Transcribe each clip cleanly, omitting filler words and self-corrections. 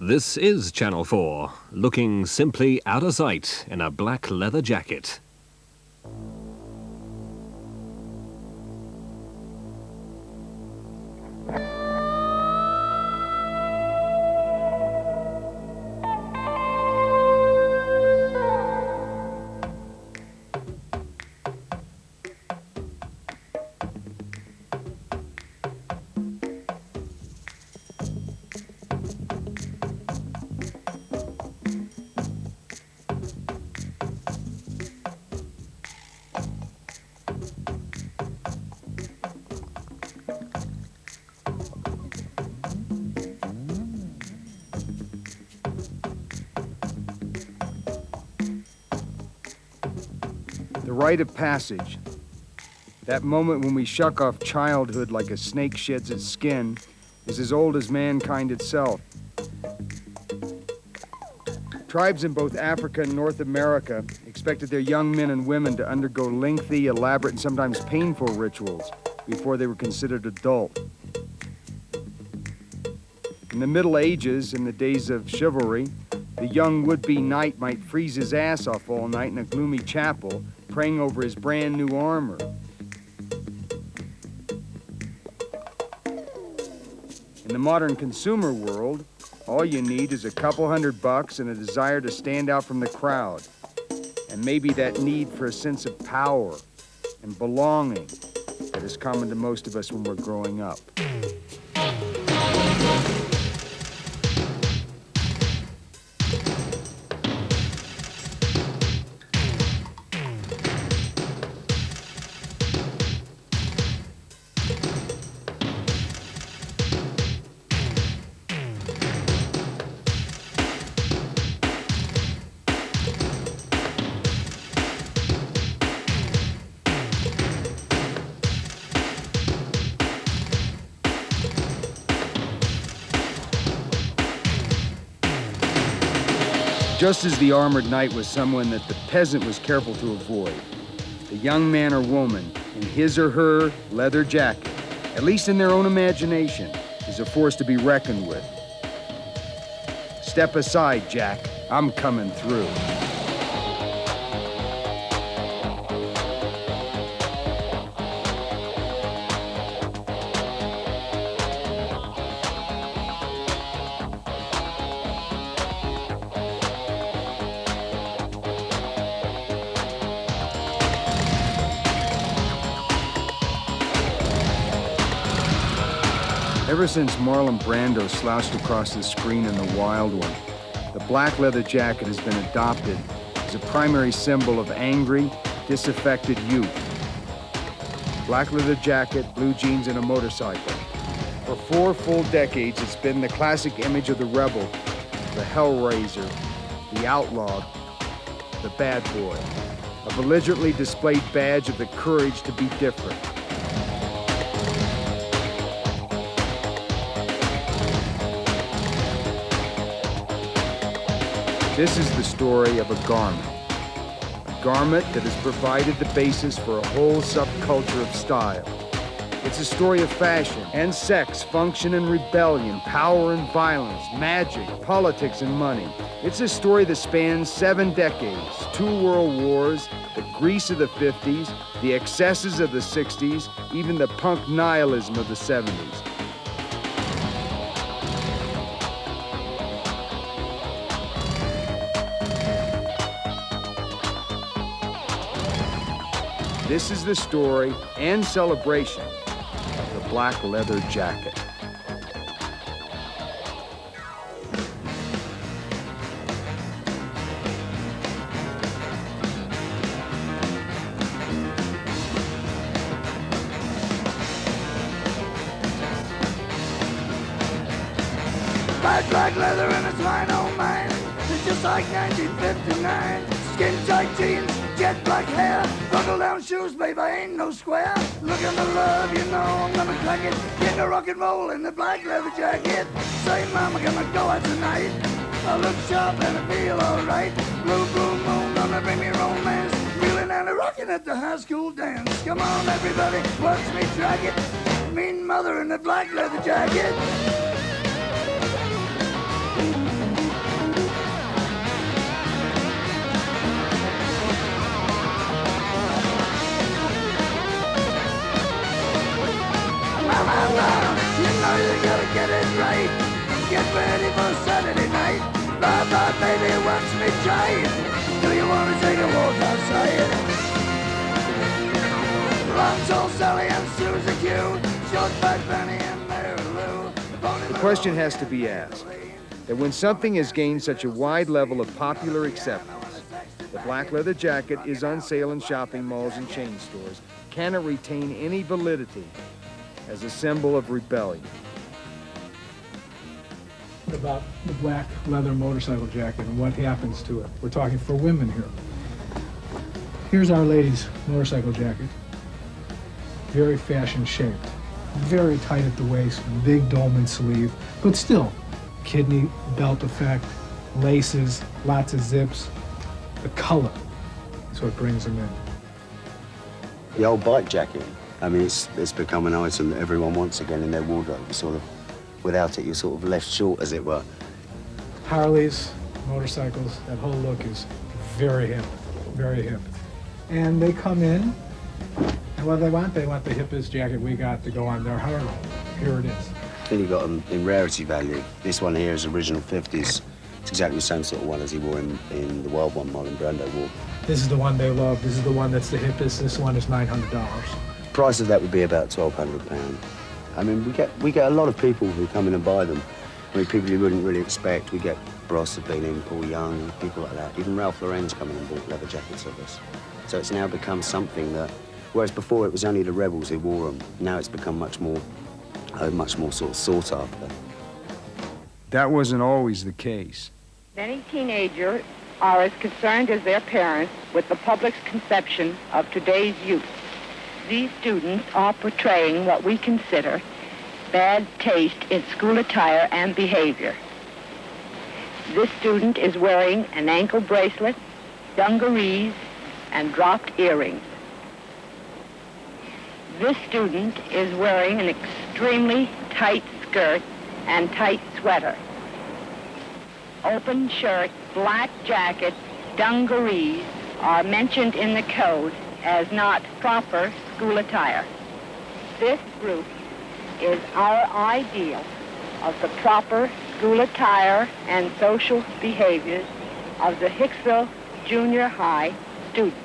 This is Channel 4, looking simply out of sight in a black leather jacket. The rite of passage, that moment when we shuck off childhood like a snake sheds its skin, is as old as mankind itself. Tribes in both Africa and North America expected their young men and women to undergo lengthy, elaborate, and sometimes painful rituals before they were considered adult. In the Middle Ages, in the days of chivalry, the young would-be knight might freeze his ass off all night in a gloomy chapel, praying over his brand new armor. In the modern consumer world, all you need is a couple $100 and a desire to stand out from the crowd, and maybe that need for a sense of power and belonging that is common to most of us when we're growing up. Just as the armored knight was someone that the peasant was careful to avoid, the young man or woman in his or her leather jacket, at least in their own imagination, is a force to be reckoned with. Step aside, Jack. I'm coming through. Ever since Marlon Brando slouched across the screen in The Wild One, the black leather jacket has been adopted as a primary symbol of angry, disaffected youth. Black leather jacket, blue jeans, and a motorcycle. For 4 full decades, it's been the classic image of the rebel, the hellraiser, the outlaw, the bad boy. A belligerently displayed badge of the courage to be different. This is the story of a garment that has provided the basis for a whole subculture of style. It's a story of fashion and sex, function and rebellion, power and violence, magic, politics and money. It's a story that spans 7 decades, 2 world wars, the Greece of the 50s, the excesses of the 60s, even the punk nihilism of the 70s. This is the story and celebration of the black leather jacket. Black leather and it's mine, oh mine. It's just like 1959. Skin tight jeans, jet black hair, buckle down shoes, babe, I ain't no square. Looking for love, you know I'm gonna crack it. Get the rock and roll in the black leather jacket. Say, mama, can I go out tonight? I look sharp and I feel alright. Blue, blue moon, gonna bring me romance. Reeling and a rocking at the high school dance. Come on, everybody, watch me drag it. Mean mother in the black leather jacket. ready for Saturday night. Bye-bye, baby, watch me try it. Do you want to take a walk outside? Long tall Sally and Susie Q, short fat Benny and Mary Lou. The question has to be asked, that when something has gained such a wide level of popular acceptance, the black leather jacket is on sale in shopping malls and chain stores, can it retain any validity as a symbol of rebellion? About the black leather motorcycle jacket and what happens to it. We're talking for women here. Here's Our Lady's motorcycle jacket. Very fashion shaped, very tight at the waist, big dolman sleeve, but still kidney belt effect, laces, lots of zips. The color is what brings them in. The old bike jacket, I mean, it's become an item that everyone wants again in their wardrobe. Sort of, without it, you're sort of left short, as it were. Harleys, motorcycles, that whole look is very hip, very hip. And they come in, and what do they want? They want the hippest jacket we got to go on their Harley. Here it is. Then you've got them in rarity value. This one here is original 50s. It's exactly the same sort of one as he wore in the wild one Marlon Brando wore. This is the one they love. This is the one that's the hippest. This one is $900. The price of that would be about £1,200. I mean, we get a lot of people who come in and buy them. I mean, people you wouldn't really expect. We get Bros have been in, Paul Young, people like that. Even Ralph Lauren's come in and bought leather jackets of us. So it's now become something that, whereas before it was only the rebels who wore them, now it's become much more sort of sought after. That wasn't always the case. Many teenagers are as concerned as their parents with the public's conception of today's youth. These students are portraying what we consider bad taste in school attire and behavior. This student is wearing an ankle bracelet, dungarees, and dropped earrings. This student is wearing an extremely tight skirt and tight sweater. Open shirt, black jacket, dungarees are mentioned in the code as not proper school attire. This group is our ideal of the proper school attire and social behaviors of the Hicksville Junior High students.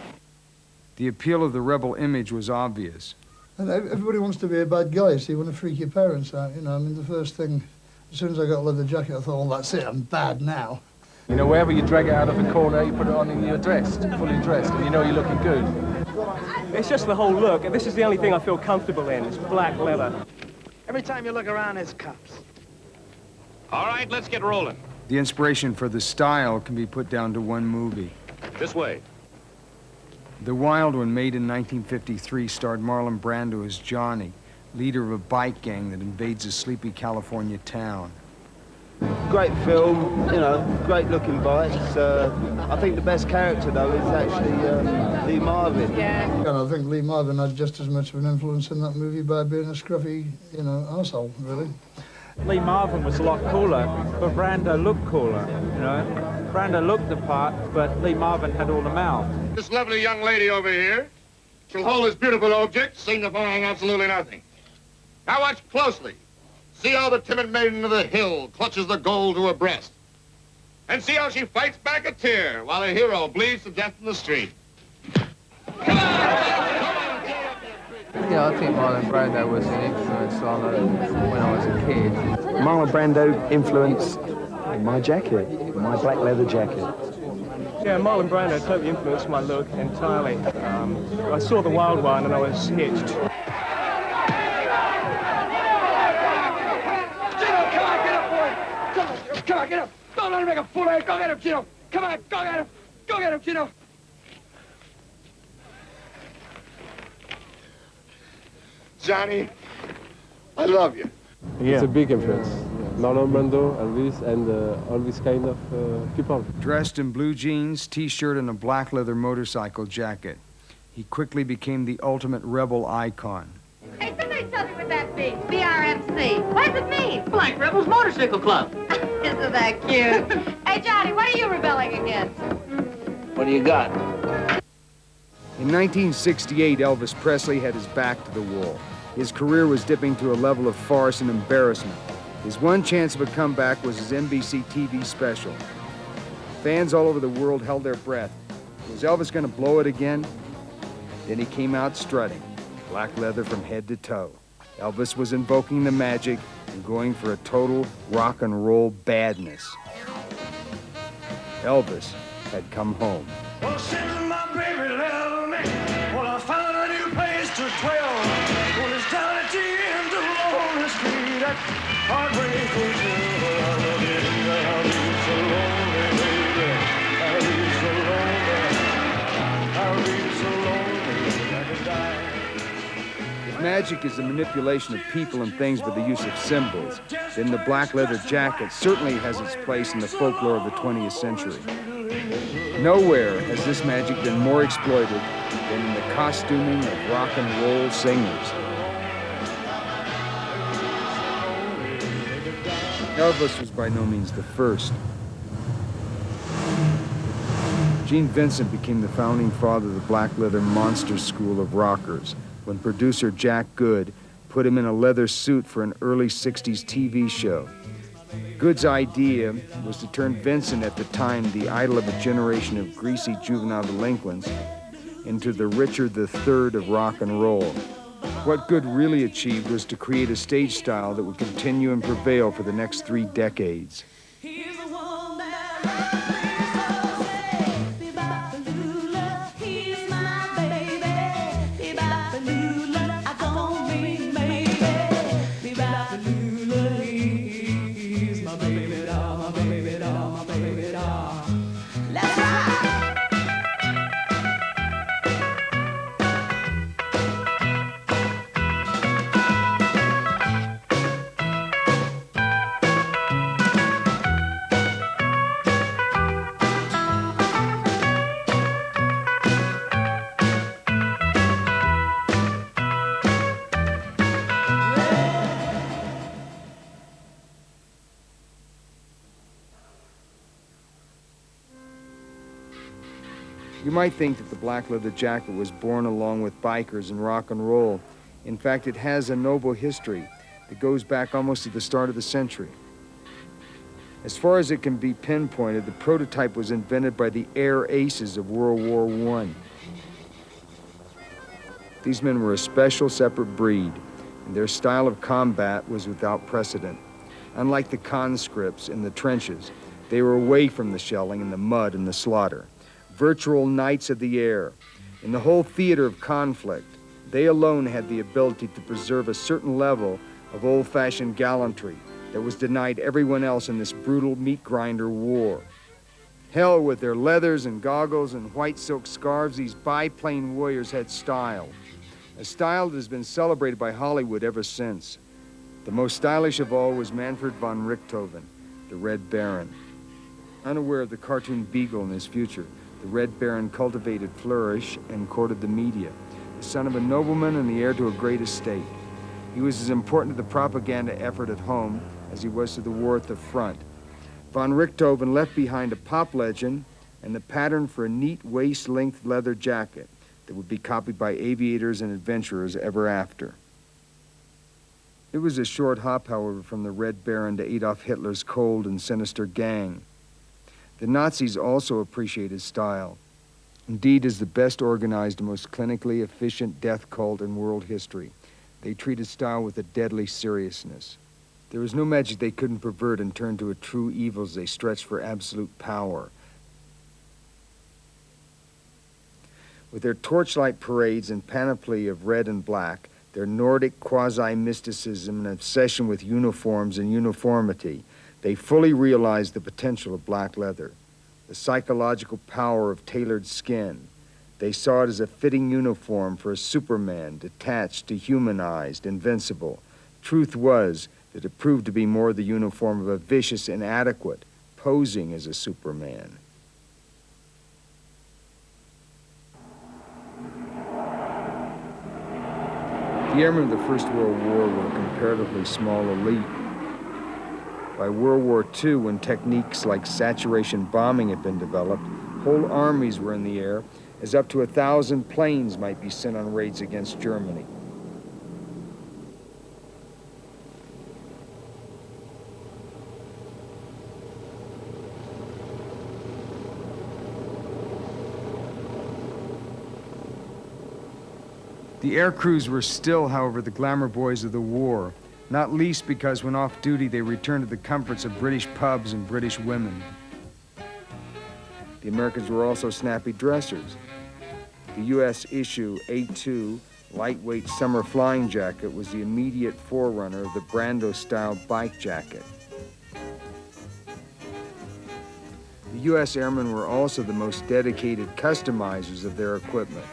The appeal of the rebel image was obvious. And everybody wants to be a bad guy, so you want to freak your parents out, you know. I mean, the first thing, as soon as I got a leather jacket, I thought, well, that's it, I'm bad now. You know, wherever you drag it out of a corner, you put it on and you're dressed, fully dressed, and you know you're looking good. It's just the whole look, and this is the only thing I feel comfortable in, is black leather. Every time you look around, there's cops. All right, let's get rolling. The inspiration for the style can be put down to one movie. This way. The Wild One, made in 1953, starred Marlon Brando as Johnny, leader of a bike gang that invades a sleepy California town. Great film, you know, great looking bikes. I think the best character, though, is actually Lee Marvin. Yeah. And I think Lee Marvin had just as much of an influence in that movie by being a scruffy, you know, arsehole, really. Lee Marvin was a lot cooler, but Brando looked cooler, you know. Brando looked the part, but Lee Marvin had all the mouth. This lovely young lady over here, she'll hold this beautiful object, signifying absolutely nothing. Now watch closely. See how the timid maiden of the hill clutches the goal to her breast. And see how she fights back a tear while her hero bleeds to death in the street. Come on! Yeah, I think Marlon Brando was an influence on when I was a kid. Marlon Brando influenced my jacket, my black leather jacket. Yeah, Marlon Brando totally influenced my look entirely. I saw The Wild One and I was hitched. Come on, get up! Don't let him make a fool of you! Go get him, Chino! Come on, go get him! Go get him, Chino! Johnny, I love you. Yeah. It's a big influence. Marlon Brando, Elvis, and all these kind of people. Dressed in blue jeans, T-shirt, and a black leather motorcycle jacket, he quickly became the ultimate rebel icon. Hey, somebody tell me what that means. BRMC. What does it mean? Black Rebels Motorcycle Club. Isn't that cute? Hey, Johnny, what are you rebelling against? What do you got? In 1968, Elvis Presley had his back to the wall. His career was dipping to a level of farce and embarrassment. His one chance of a comeback was his NBC TV special. Fans all over the world held their breath. Was Elvis going to blow it again? Then he came out strutting, black leather from head to toe. Elvis was invoking the magic and going for a total rock and roll badness. Elvis had come home. Well, since my baby left me, well, I found a new place to dwell. Well, it's down at the end of Lonely Street, that Heartbreak Hotel. I'll be so lonely, baby. I'll be so lonely. I'll be so lonely I could die. If magic is the manipulation of people and things by the use of symbols, then the black leather jacket certainly has its place in the folklore of the 20th century. Nowhere has this magic been more exploited than in the costuming of rock and roll singers. Elvis was by no means the first. Gene Vincent became the founding father of the black leather monster school of rockers when producer Jack Good put him in a leather suit for an early 60s TV show. Good's idea was to turn Vincent, at the time the idol of a generation of greasy juvenile delinquents, into the Richard III of rock and roll. What Good really achieved was to create a stage style that would continue and prevail for the next 3 decades. You might think that the black leather jacket was born along with bikers and rock and roll. In fact, it has a noble history that goes back almost to the start of the century. As far as it can be pinpointed, the prototype was invented by the air aces of World War I. These men were a special, separate breed, and their style of combat was without precedent. Unlike the conscripts in the trenches, they were away from the shelling and the mud and the slaughter. Virtual knights of the air. In the whole theater of conflict, they alone had the ability to preserve a certain level of old-fashioned gallantry that was denied everyone else in this brutal meat grinder war. Hell, with their leathers and goggles and white silk scarves, these biplane warriors had style. A style that has been celebrated by Hollywood ever since. The most stylish of all was Manfred von Richthofen, the Red Baron. Unaware of the cartoon Beagle and his future, the Red Baron cultivated flourish and courted the media. The son of a nobleman and the heir to a great estate. He was as important to the propaganda effort at home as he was to the war at the front. Von Richthofen left behind a pop legend and the pattern for a neat waist-length leather jacket that would be copied by aviators and adventurers ever after. It was a short hop, however, from the Red Baron to Adolf Hitler's cold and sinister gang. The Nazis also appreciated style. Indeed, is the best organized and most clinically efficient death cult in world history. They treated style with a deadly seriousness. There was no magic they couldn't pervert and turn to a true evil as they stretched for absolute power. With their torchlight parades and panoply of red and black, their Nordic quasi-mysticism and obsession with uniforms and uniformity, they fully realized the potential of black leather, the psychological power of tailored skin. They saw it as a fitting uniform for a Superman, detached, dehumanized, invincible. Truth was that it proved to be more the uniform of a vicious inadequate, posing as a Superman. The airmen of the First World War were a comparatively small elite. By World War II, when techniques like saturation bombing had been developed, whole armies were in the air, as up to 1,000 planes might be sent on raids against Germany. The air crews were still, however, the glamour boys of the war, not least because when off duty they returned to the comforts of British pubs and British women. The Americans were also snappy dressers. The U.S. issue A2 lightweight summer flying jacket was the immediate forerunner of the Brando-style bike jacket. The U.S. airmen were also the most dedicated customizers of their equipment.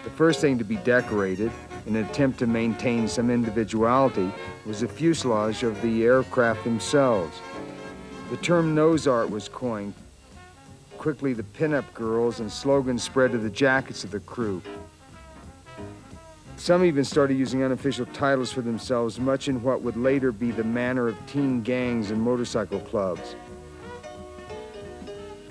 The first thing to be decorated, in an attempt to maintain some individuality, was the fuselage of the aircraft themselves. The term nose art was coined. Quickly, the pin-up girls and slogans spread to the jackets of the crew. Some even started using unofficial titles for themselves, much in what would later be the manner of teen gangs and motorcycle clubs.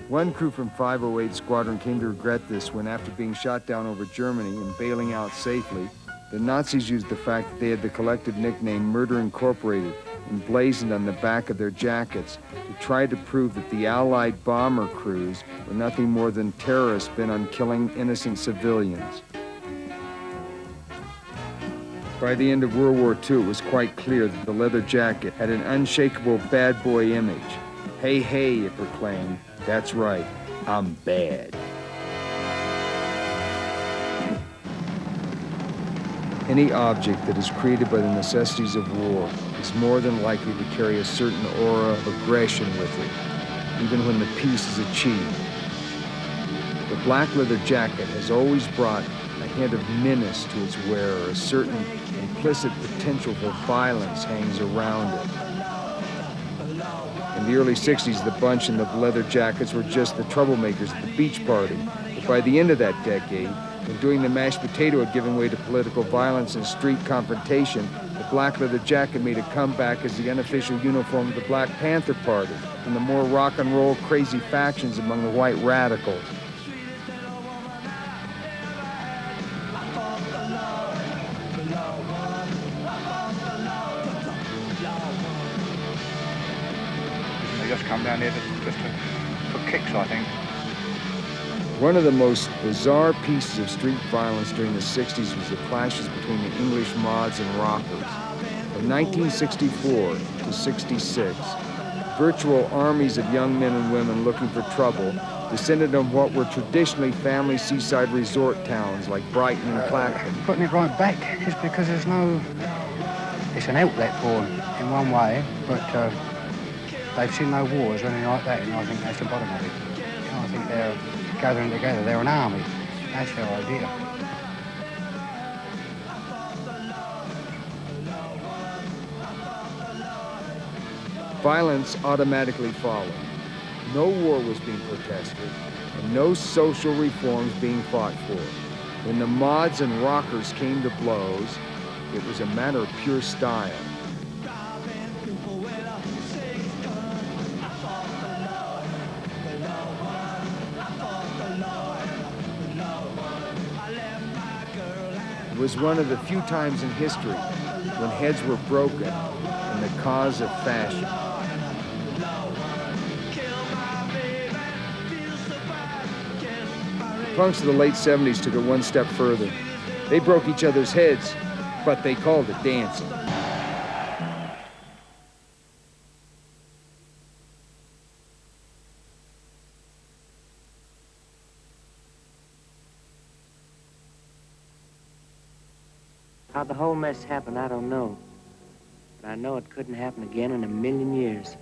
One crew from 508 Squadron came to regret this when, after being shot down over Germany and bailing out safely, the Nazis used the fact that they had the collective nickname Murder Incorporated emblazoned on the back of their jackets to try to prove that the Allied bomber crews were nothing more than terrorists bent on killing innocent civilians. By the end of World War II, it was quite clear that the leather jacket had an unshakable bad boy image. Hey, hey, it proclaimed. That's right, I'm bad. Any object that is created by the necessities of war is more than likely to carry a certain aura of aggression with it, even when the peace is achieved. The black leather jacket has always brought a hint of menace to its wearer. A certain implicit potential for violence hangs around it. In the early 60s, the bunch in the leather jackets were just the troublemakers at the beach party. But by the end of that decade, when doing the mashed potato had given way to political violence and street confrontation, the black leather jacket made a comeback as the unofficial uniform of the Black Panther Party and the more rock and roll crazy factions among the white radicals. They just come down here for kicks, I think. One of the most bizarre pieces of street violence during the 60s was the clashes between the English mods and rockers. From 1964 to 66, virtual armies of young men and women looking for trouble descended on what were traditionally family seaside resort towns like Brighton and Clacton. Putting it right back is because there's no... It's an outlet for them in one way, but they've seen no wars or anything like that, and I think that's the bottom of it. I think they're gathering together. They're an army. That's their idea. Violence automatically followed. No war was being protested, and no social reforms being fought for. When the mods and rockers came to blows, it was a matter of pure style. It was one of the few times in history when heads were broken in the cause of fashion. The punks of the late 70s took it one step further. They broke each other's heads, but they called it dancing. How the whole mess happened, I don't know. But I know it couldn't happen again in a million years.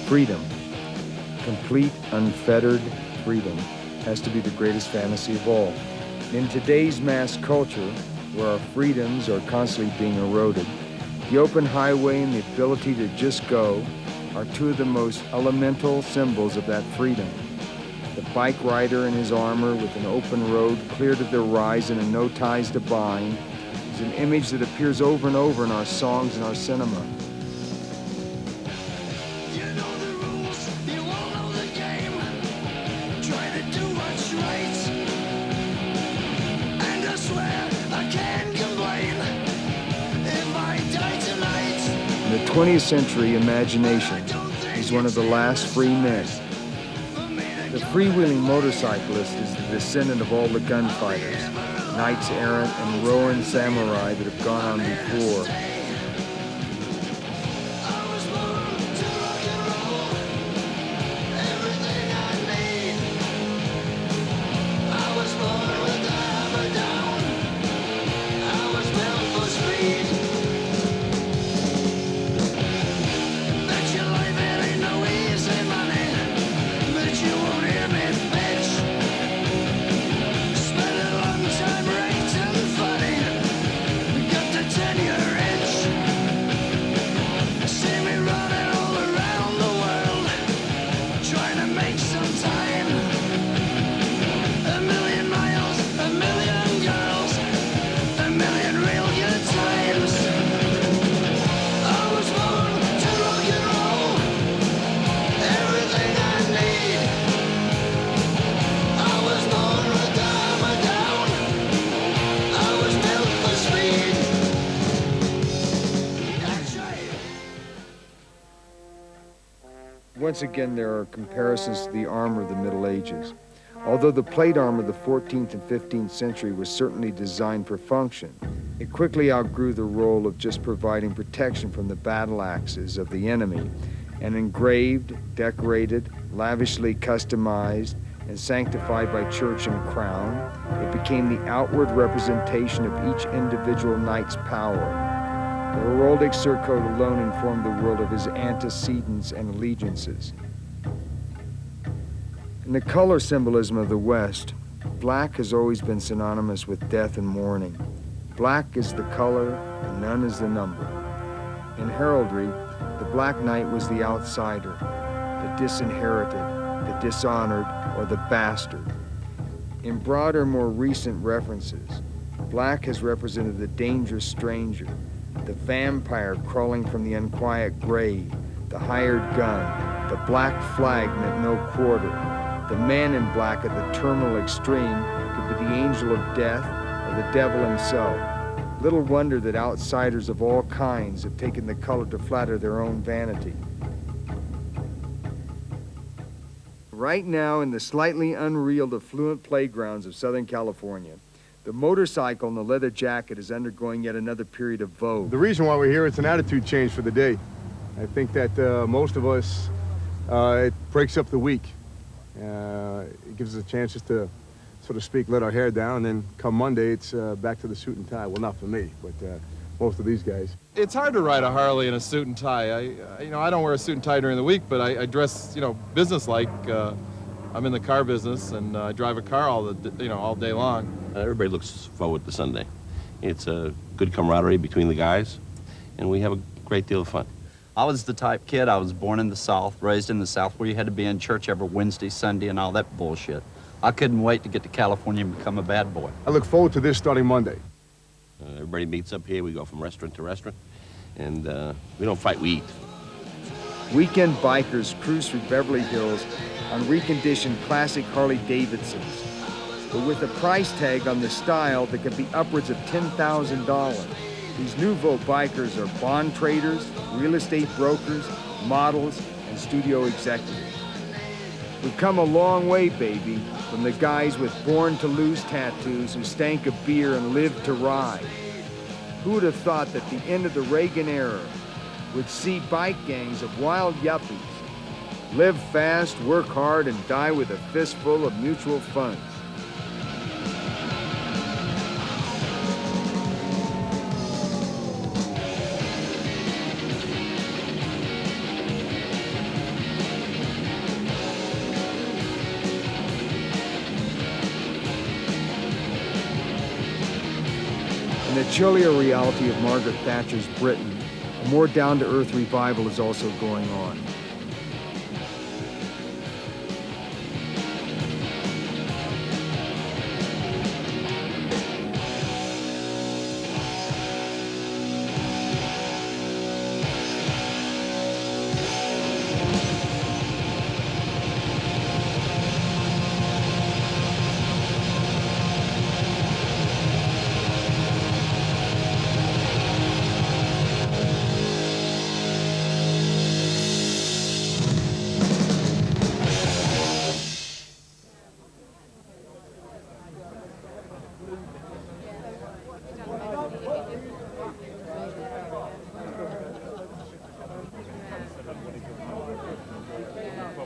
Freedom, complete, unfettered freedom, has to be the greatest fantasy of all. In today's mass culture, where our freedoms are constantly being eroded, the open highway and the ability to just go are two of the most elemental symbols of that freedom. The bike rider in his armor with an open road clear to their rise and no ties to bind is an image that appears over and over in our songs and our cinema. In the 20th century, imagination is one of the last free men. The freewheeling motorcyclist is the descendant of all the gunfighters, knights errant and Ronin samurai that have gone on before. Once again, there are comparisons to the armor of the Middle Ages. Although the plate armor of the 14th and 15th century was certainly designed for function, it quickly outgrew the role of just providing protection from the battle axes of the enemy, and engraved, decorated, lavishly customized, and sanctified by church and crown, it became the outward representation of each individual knight's power. The heraldic surcoat alone informed the world of his antecedents and allegiances. In the color symbolism of the West, black has always been synonymous with death and mourning. Black is the color, and none is the number. In heraldry, the Black Knight was the outsider, the disinherited, the dishonored, or the bastard. In broader, more recent references, black has represented the dangerous stranger, the vampire crawling from the unquiet grave, the hired gun, the black flag meant no quarter. The man in black at the terminal extreme could be the angel of death or the devil himself. Little wonder that outsiders of all kinds have taken the color to flatter their own vanity. Right now, in the slightly unreal affluent playgrounds of Southern California, the motorcycle and the leather jacket is undergoing yet another period of vogue. The reason why we're here, it's an attitude change for the day. I think that most of us, it breaks up the week. It gives us a chance just to, so to speak, let our hair down, and then come Monday, it's back to the suit and tie. Well, not for me, but most of these guys. It's hard to ride a Harley in a suit and tie. I don't wear a suit and tie during the week, but I dress, business-like. I'm in the car business, and I drive a car all day long. Everybody looks forward to Sunday. It's a good camaraderie between the guys, and we have a great deal of fun. I was the type kid, I was born in the South, raised in the South, where you had to be in church every Wednesday, Sunday, and all that bullshit. I couldn't wait to get to California and become a bad boy. I look forward to this starting Monday. Everybody meets up here. We go from restaurant to restaurant, and we don't fight, we eat. Weekend bikers cruise through Beverly Hills on reconditioned classic Harley-Davidsons, but with a price tag on the style that can be upwards of $10,000. These nouveau bikers are bond traders, real estate brokers, models, and studio executives. We've come a long way, baby, from the guys with Born to Lose tattoos who stank of beer and lived to ride. Who would have thought that the end of the Reagan era would see bike gangs of wild yuppies live fast, work hard, and die with a fistful of mutual funds? In the chillier reality of Margaret Thatcher's Britain, a more down-to-earth revival is also going on.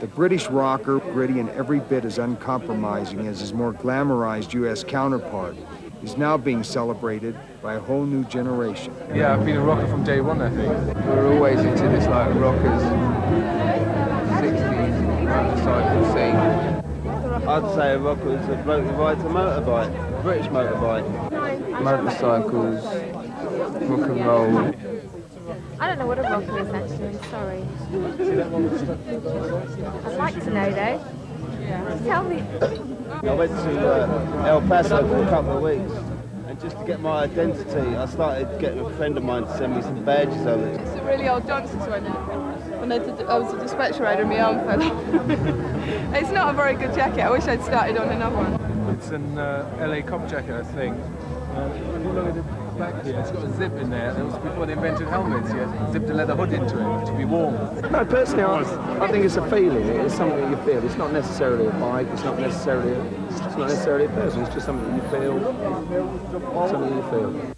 The British rocker, gritty and every bit as uncompromising as his more glamorized U.S. counterpart, is now being celebrated by a whole new generation. Yeah, I've been a rocker from day one, I think. We're always into this, like, rockers, 60s, motorcycle scene. I'd say a rocker is a bloke who rides a motorbike, a British motorbike. Motorcycles, rock and roll. I don't know what a rocker is, actually. Sorry. I'd like to know, though. Tell me. I went to El Paso for a couple of weeks, and just to get my identity, I started getting a friend of mine to send me some badges over it. It's a really old Johnson's one. When I was a dispatch rider and my arm fell off. It's not a very good jacket. I wish I'd started on another one. It's an LA cop jacket, I think. If you look at the back here, it's got a zip in there. That was before they invented helmets. You zipped a leather hood into it to be warm. No, personally, I think it's a feeling. It is something that you feel. It's not necessarily a bike. It's not necessarily a person. It's just something that you feel. Something you feel.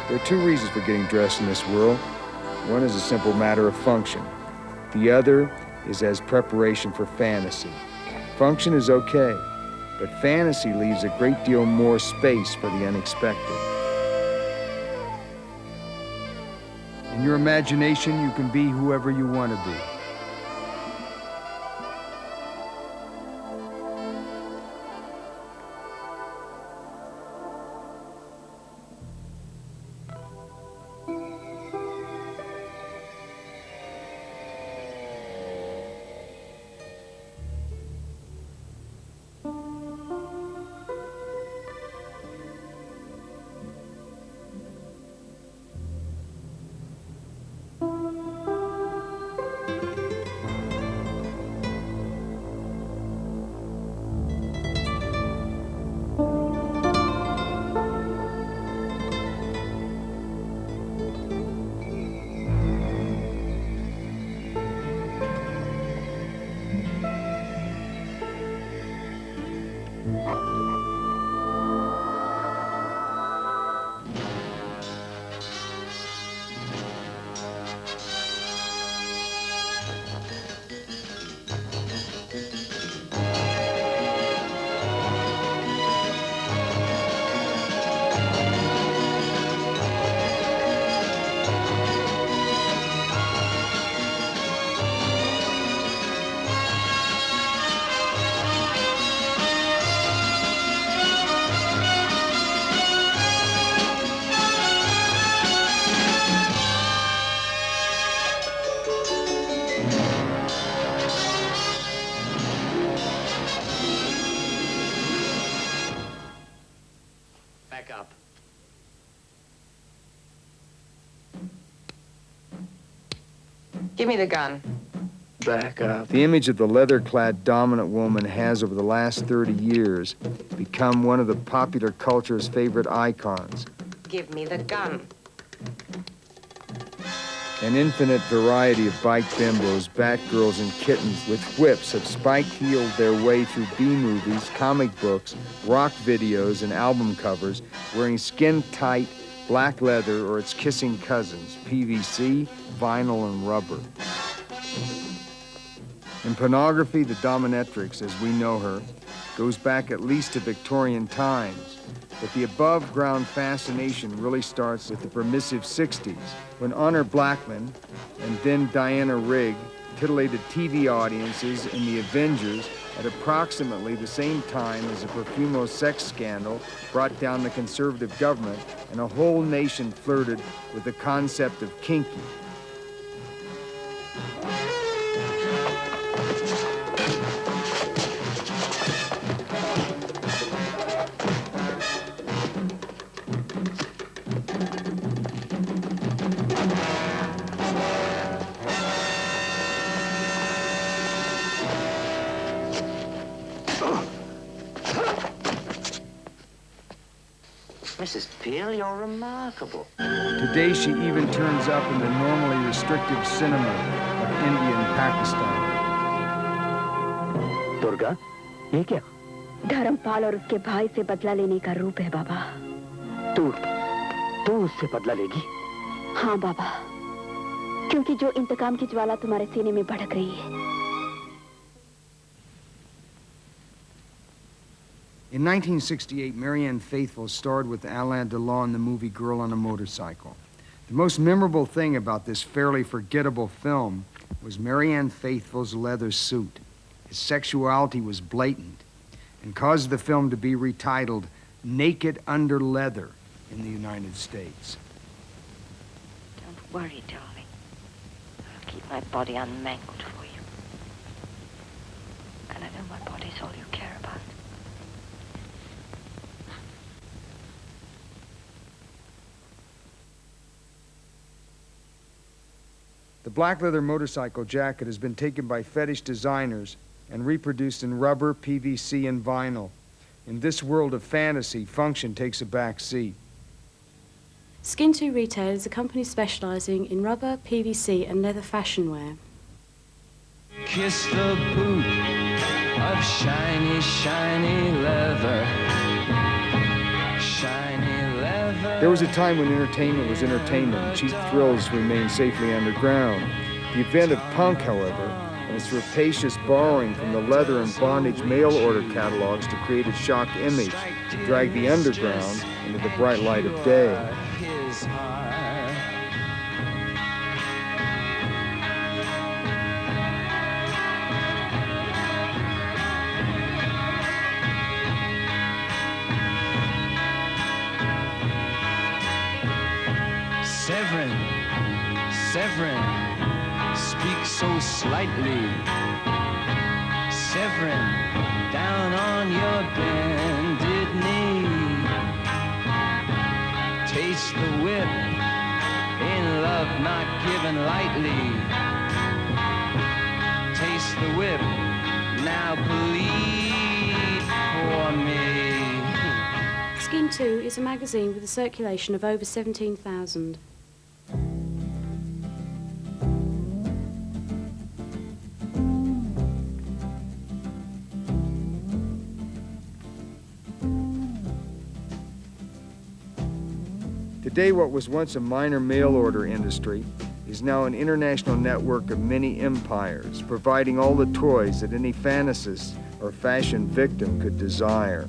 There are two reasons for getting dressed in this world. One is a simple matter of function. The other is as preparation for fantasy. Function is okay, but fantasy leaves a great deal more space for the unexpected. In your imagination, you can be whoever you want to be. Give me the gun. Back up. The image of the leather-clad dominant woman has, over the last 30 years, become one of the popular culture's favorite icons. Give me the gun. An infinite variety of bike bimbos, batgirls, and kittens with whips have spike-heeled their way through B-movies, comic books, rock videos, and album covers, wearing skin-tight black leather or its kissing cousins, PVC, vinyl, and rubber. In pornography, the dominatrix, as we know her, goes back at least to Victorian times. But the above-ground fascination really starts with the permissive 60s, when Honor Blackman and then Diana Rigg titillated TV audiences in The Avengers at approximately the same time as the Profumo sex scandal brought down the conservative government and a whole nation flirted with the concept of kinky. Mrs. Peel, you're remarkable. Today she even turns up in the normally restrictive cinema of India and Pakistan. Durga, ये क्या? धर्मपाल और उसके भाई से बदला लेने का रूप है बाबा। तू उससे बदला लेगी? हाँ बाबा, क्योंकि जो इंतकाम की ज्वाला तुम्हारे सीने में भड़क रही है। In 1968, Marianne Faithfull starred with Alain Delon in the movie Girl on a Motorcycle. The most memorable thing about this fairly forgettable film was Marianne Faithfull's leather suit. His sexuality was blatant and caused the film to be retitled Naked Under Leather in the United States. Don't worry, darling. I'll keep my body unmangled for you. And I know my body's all you care about. The black leather motorcycle jacket has been taken by fetish designers and reproduced in rubber, PVC, and vinyl. In this world of fantasy, function takes a back seat. Skin 2 Retail is a company specialising in rubber, PVC, and leather fashion wear. Kiss the boot of shiny, shiny leather. Shiny leather. There was a time when entertainment was entertainment and cheap thrills remained safely underground. The advent of punk, however, and its rapacious borrowing from the leather and bondage mail order catalogs to create a shock image, dragged the underground into the bright light of day. Severin, speak so slightly. Severin, down on your bended knee. Taste the whip, in love not given lightly. Taste the whip, now plead for me. Skin 2 is a magazine with a circulation of over 17,000. Today, what was once a minor mail order industry is now an international network of many empires, providing all the toys that any fantasist or fashion victim could desire.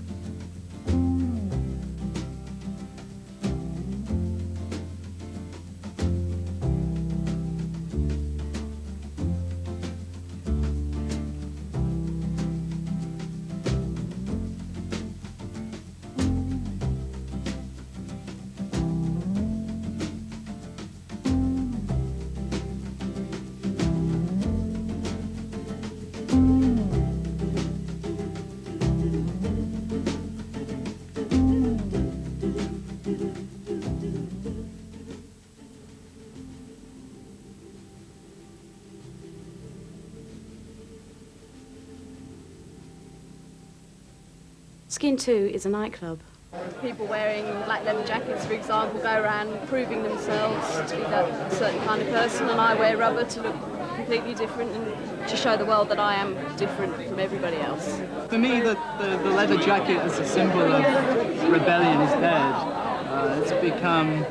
Skin 2 is a nightclub. People wearing black leather jackets, for example, go around proving themselves to be that certain kind of person, and I wear rubber to look completely different and to show the world that I am different from everybody else. For me, the leather jacket is a symbol of rebellion is dead. It's become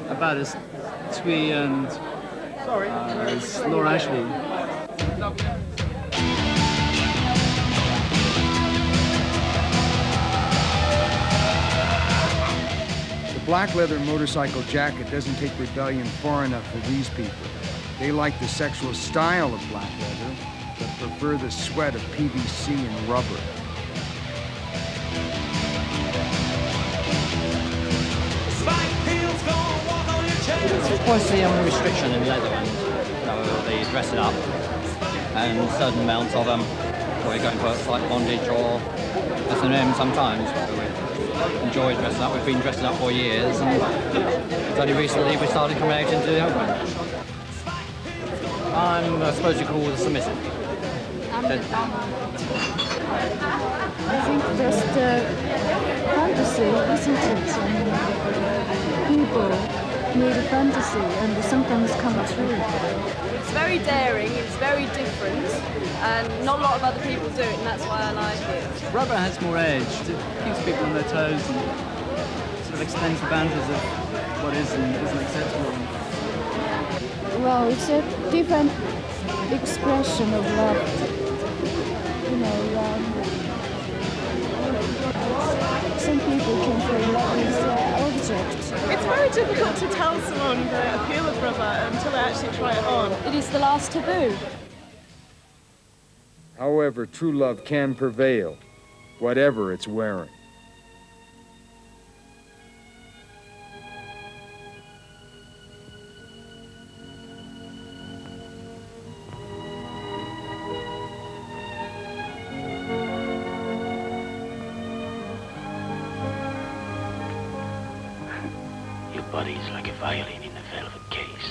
about as twee and as Laura Ashley. The black leather motorcycle jacket doesn't take rebellion far enough for these people. They like the sexual style of black leather, but prefer the sweat of PVC and rubber. There's quite a restriction in leather, and they dress it up, and certain amounts of them, we're going for like bondage or S&M sometimes. We enjoy dressing up. We've been dressing up for years, and it's only recently we started coming out into the open. I'm supposed to call the submissive. I think just fantasy fantasy, isn't it? People need a fantasy and something's come true. It's very daring, it's very different, and not a lot of other people do it, and that's why I like it. Rubber has more edge. It keeps people on their toes and sort of extends the boundaries of what is and isn't acceptable. Well, it's a different expression of love. You know, some people can feel love is object. It's very difficult to tell someone the appeal of rubber until they actually try it on. It is the last taboo. However, true love can prevail, whatever it's wearing. Your body's like a violin in a velvet case.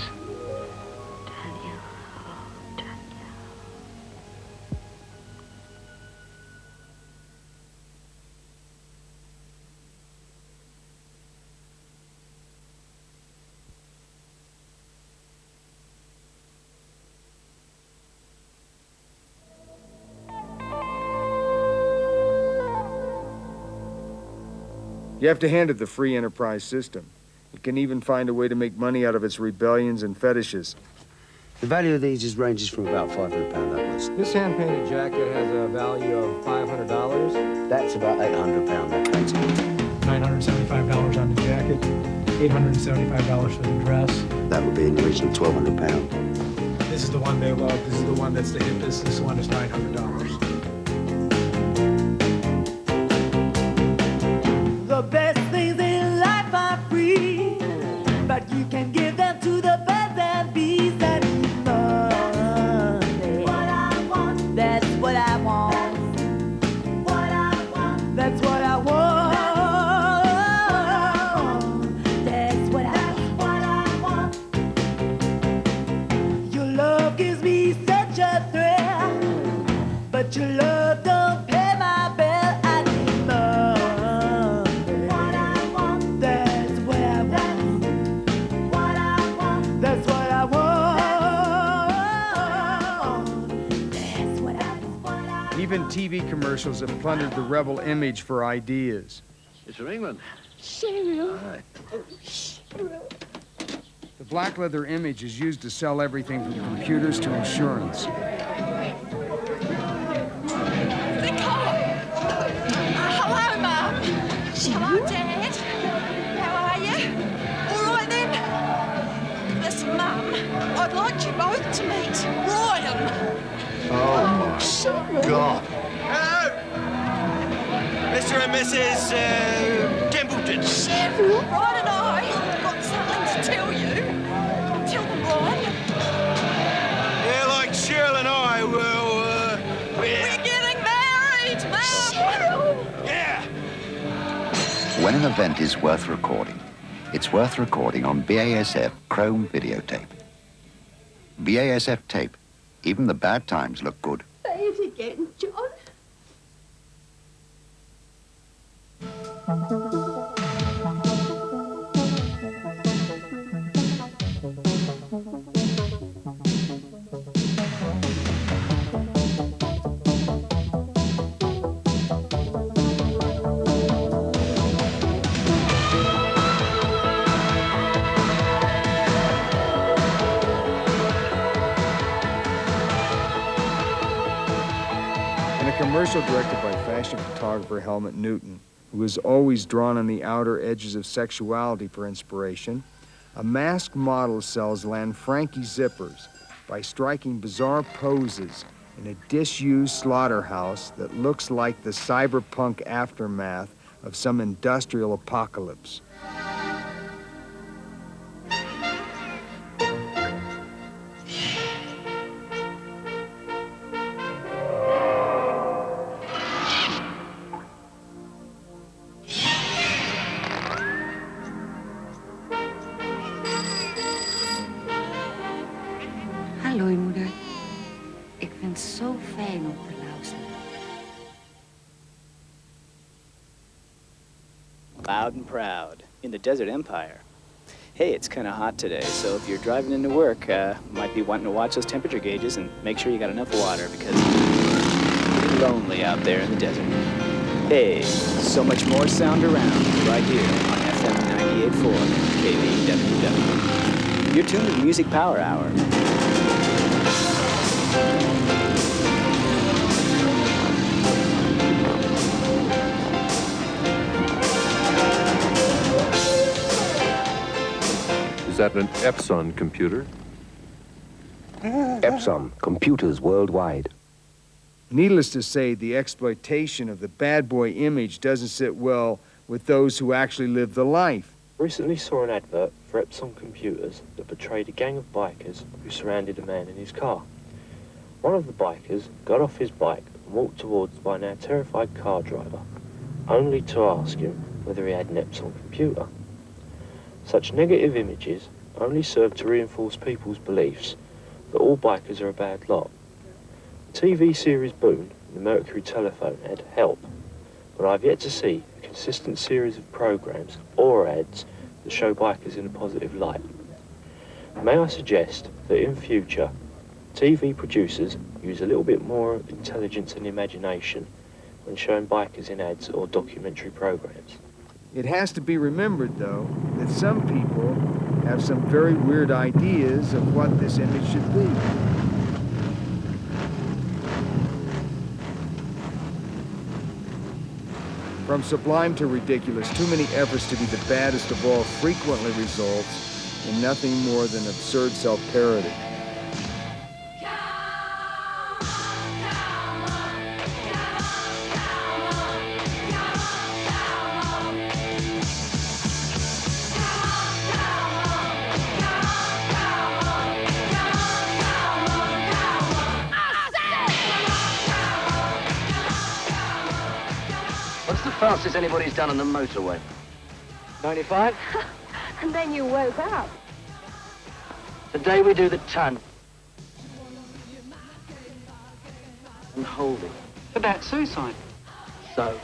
Daniel, oh, Daniel. You have to hand it the free enterprise system. It can even find a way to make money out of its rebellions and fetishes. The value of these ranges from about £500 upwards. This hand-painted jacket has a value of $500. That's about £800 that painting. $975 on the jacket, $875 for the dress. That would be in the region of £1,200. This is the one they love. This is the one that's the hippest. This is the one that's $900. The best things in life are free, but you can give them to the birds and bees that need money. What I want, that's what I want. What I want, that's what I want. That's what I want. Your love gives me such a thrill, but your love don't pay my bill. I need money. Even TV commercials have plundered the rebel image for ideas. It's from England. Cheryl. Hi. The black leather image is used to sell everything from computers to insurance. Hello, Mum. Hello, Dad. How are you? All right, then. Listen, Mum, I'd like you both to meet Ryan. Oh, my God. Hello. Mr. and Mrs. Templeton. Cheryl, Ryan and I got something to tell you. Tell them, Ryan. Yeah, like Cheryl and I, well, We're getting married, Mum. Cheryl. Yeah. When an event is worth recording, it's worth recording on BASF Chrome videotape. BASF tape. Even the bad times look good. Say it again, John. Commercial directed by fashion photographer Helmut Newton, who is always drawn on the outer edges of sexuality for inspiration, a masked model sells Lanfranchi zippers by striking bizarre poses in a disused slaughterhouse that looks like the cyberpunk aftermath of some industrial apocalypse. Hallo moeder. Ik vind het zo fijn om te luisteren. loud and proud, in the desert empire. Hey, it's kind of hot today, so if you're driving into work, might be wanting to watch those temperature gauges and make sure you got enough water because it's lonely out there in the desert. Hey, so much more sound around right here on FM 98.4 KVWW. You're tuned to the Music Power Hour. Is that an Epson computer? Epson, computers worldwide. Needless to say, the exploitation of the bad boy image doesn't sit well with those who actually live the life. Recently saw an advert for Epson computers that portrayed a gang of bikers who surrounded a man in his car. One of the bikers got off his bike and walked towards my now terrified car driver, only to ask him whether he had an Epson computer. Such negative images only serve to reinforce people's beliefs that all bikers are a bad lot. The TV series Boone and the Mercury telephone ad help, but I've yet to see a consistent series of programs or ads that show bikers in a positive light. May I suggest that in future, TV producers use a little bit more intelligence and imagination when showing bikers in ads or documentary programs. It has to be remembered, though, that some people have some very weird ideas of what this image should be. From sublime to ridiculous, too many efforts to be the baddest of all frequently results in nothing more than absurd self-parody. Fastest anybody's done on the motorway? 95? And then you woke up. Today we do the ton. And hold it. About suicide. So.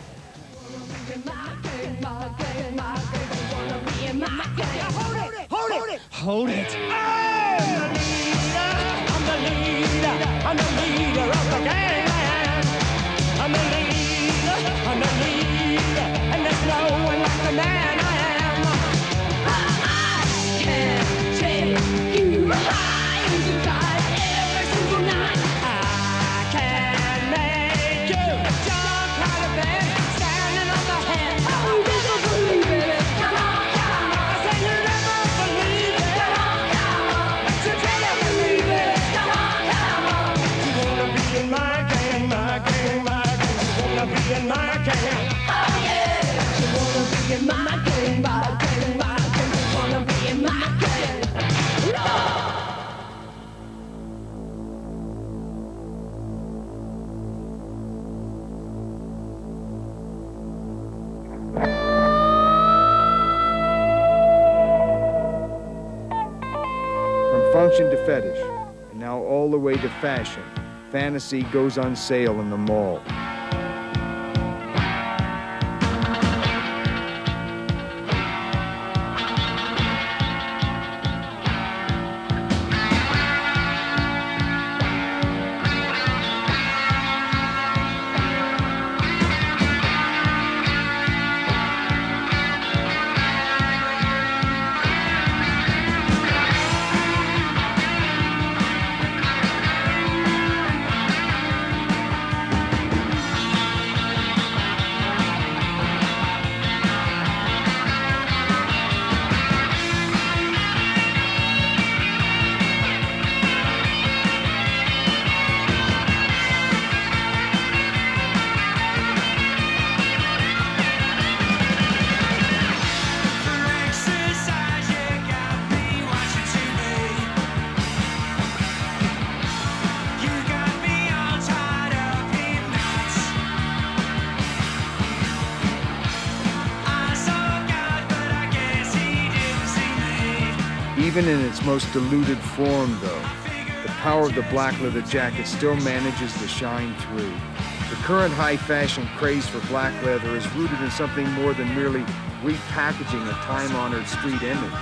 Hold it! I'm the leader of the gangland. I'm the leader, and there's no one like the man I am. I can take you high into time every single night. I can make you jump out of bed, standing on the head. Oh, you never believe it. Come on, come on. I said you never believe it. Come on, come on. So tell you believe it. Come on, come on. You wanna be in my gang, my gang, my gang. You wanna be in my gang. Oh yeah. You wanna be in my gang, my gang, my gang. You wanna be in my gang. From function to fetish, and now all the way to fashion, fantasy goes on sale in the mall. Even in its most diluted form, though, the power of the black leather jacket still manages to shine through. The current high-fashion craze for black leather is rooted in something more than merely repackaging a time-honored street image.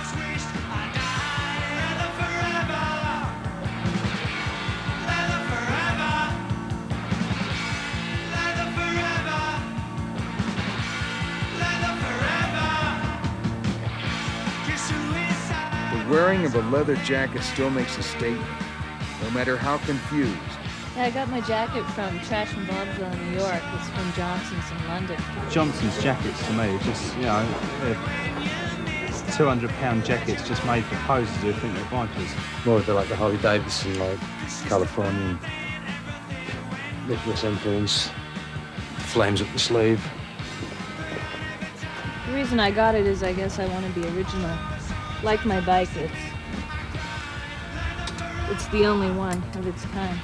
The wearing of a leather jacket still makes a statement, no matter how confused. Yeah, I got my jacket from Trash and Bobsville in New York. It's from Johnson's in London. Johnson's jackets to me, just, you know, they're £200 jackets just made for posers who think they're bikers. More of like the Harley Davidson, like Californian, Nicholas influence, flames up the sleeve. The reason I got it is I guess I want to be original. Like my bike, it's the only one of its kind.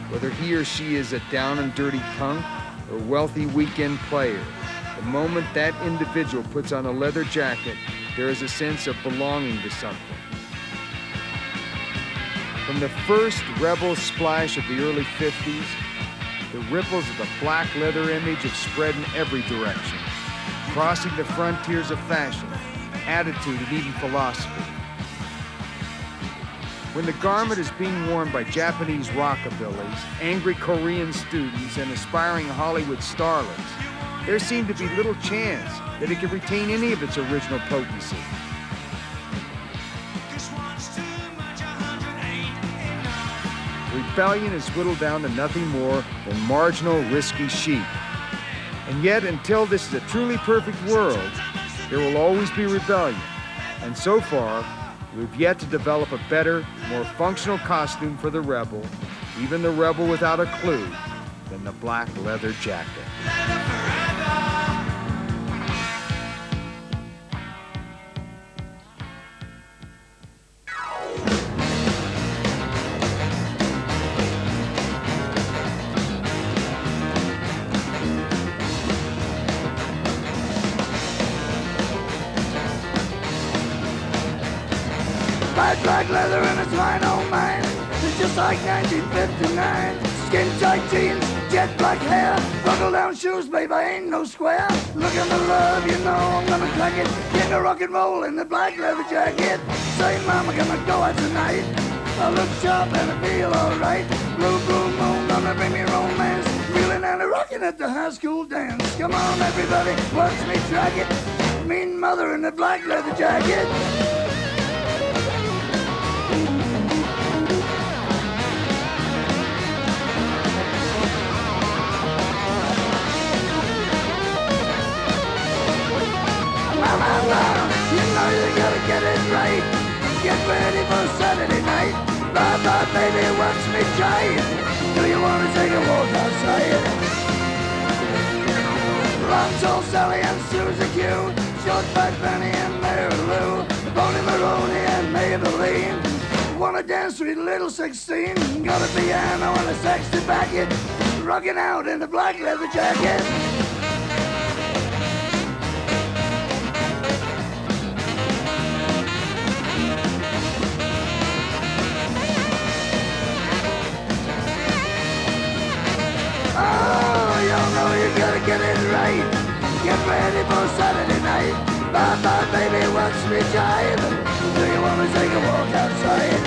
Whether he or she is a down and dirty punk or wealthy weekend player, the moment that individual puts on a leather jacket, there is a sense of belonging to something. From the first rebel splash of the early 50s, the ripples of the black leather image have spread in every direction, crossing the frontiers of fashion, attitude, and even philosophy. When the garment is being worn by Japanese rockabillys, angry Korean students, and aspiring Hollywood starlets, there seemed to be little chance that it could retain any of its original potency. Rebellion is whittled down to nothing more than marginal, risky chic. And yet, until this is a truly perfect world, there will always be rebellion. And so far, we've yet to develop a better, more functional costume for the rebel, even the rebel without a clue, than the black leather jacket. Black leather in its fine old mind. It's just like 1959. Skin tight jeans, jet black hair, buckle down shoes, babe, I ain't no square. Looking for love, you know I'm gonna crack it. King of rock and roll in the black leather jacket. Say, mama, gonna go out tonight. I look sharp and I feel alright. Blue, blue moon, gonna bring me romance. Reeling and a rocking at the high school dance. Come on, everybody, watch me track it. Mean mother in the black leather jacket. You know you gotta get it right. Get ready for Saturday night. Bye bye baby, watch me try it. Do you wanna take a walk outside? Long tall Sally and Susie Q, short fat Benny and Mary Lou, Bonnie Maroney and Maybelline. Wanna dance sweet little 16? Got a piano and a sax to back it. Rocking out in the black leather jacket. You gotta get it right. Get ready for Saturday night. Bye bye baby, watch me jive. Do you wanna take a walk outside?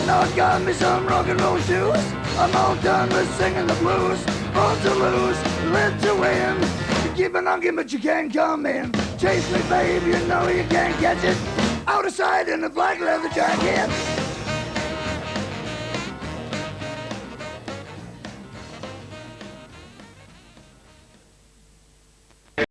Now I got me some rock and roll shoes. I'm all done with singing the blues. Born to lose, live to win. Keep a knocking but you can't come in. Chase me babe, you know you can't catch it. Out of sight in the black leather jacket.